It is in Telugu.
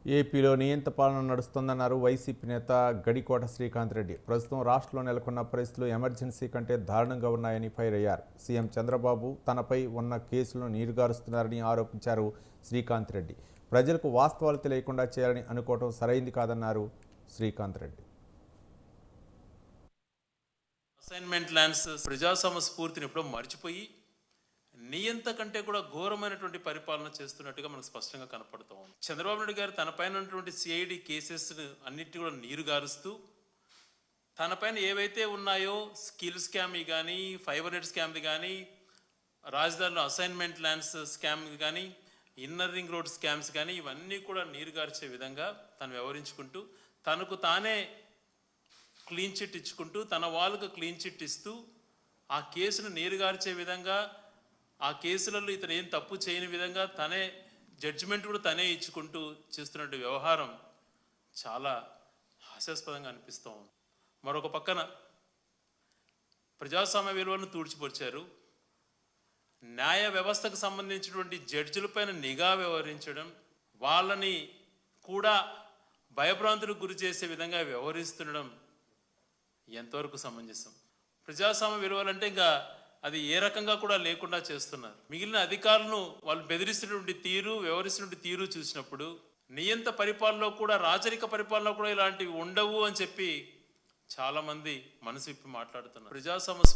ఏపీలో నియంత పాలన నడుస్తోందన్నారు వైసీపీ నేత గడికోట శ్రీకాంత్ రెడ్డి. ప్రస్తుతం రాష్ట్రంలో నెలకొన్న పరిస్థితులు ఎమర్జెన్సీ కంటే దారుణంగా ఉన్నాయని ఫైర్ అయ్యారు. సీఎం చంద్రబాబు తనపై ఉన్న కేసులను నీరుగారుస్తున్నారని ఆరోపించారు శ్రీకాంత్ రెడ్డి. ప్రజలకు వాస్తవాలు తెలియకుండా చేయాలని అనుకోవడం సరైంది కాదన్నారు శ్రీకాంత్ రెడ్డి. అసైన్మెంట్ ల్యాండ్స్ ప్రజాస్వామ్య స్ఫూర్తిని ఎప్పుడో మర్చిపోయి నియంత కంటే కూడా ఘోరమైనటువంటి పరిపాలన చేస్తున్నట్టుగా మనకు స్పష్టంగా కనపడుతూ ఉంది. చంద్రబాబు నాయుడు గారు తన పైన ఉన్నటువంటి సిఐడి కేసెస్ అన్నిటి కూడా నీరు గారుస్తూ తన పైన ఏవైతే ఉన్నాయో స్కిల్ స్కామ్ కానీ, ఫైబర్ నెట్ స్కామ్ కానీ, రాజధానిలో అసైన్మెంట్ ల్యాండ్స్ స్కామ్ కానీ, ఇన్నర్ రింగ్ రోడ్ స్కామ్స్ కానీ, ఇవన్నీ కూడా నీరు గార్చే విధంగా తను వ్యవహరించుకుంటూ తనకు తానే క్లీన్ చిట్ ఇచ్చుకుంటూ తన వాళ్ళకు క్లీన్ చిట్ ఇస్తూ ఆ కేసును నీరుగార్చే విధంగా, ఆ కేసులలో ఇతను ఏం తప్పు చేయని విధంగా తనే జడ్జిమెంట్ కూడా తనే ఇచ్చుకుంటూ చేస్తున్నట్టు వ్యవహారం చాలా హాస్యాస్పదంగా అనిపిస్తూ ఉంది. మరొక పక్కన ప్రజాస్వామ్య విలువలను తూడ్చిపొచ్చారు. న్యాయ వ్యవస్థకు సంబంధించినటువంటి జడ్జిలపైన నిఘా వ్యవహరించడం, వాళ్ళని కూడా భయభ్రాంతులకు గురి చేసే విధంగా వ్యవహరిస్తుండడం ఎంతవరకు సమంజసం? ప్రజాస్వామ్య విలువలంటే ఇంకా అది ఏ రకంగా కూడా లేకుండా చేస్తున్నారు. మిగిలిన అధికారులను వాళ్ళు బెదిరిస్తున్నటువంటి తీరు, వ్యవహరిస్తున్నటువంటి తీరు చూసినప్పుడు నియంత పరిపాలనలో కూడా, రాజరిక పరిపాలనలో కూడా ఇలాంటివి ఉండవు అని చెప్పి చాలా మంది మనసు విప్పి మాట్లాడుతున్నారు. ప్రజాస్వామ్య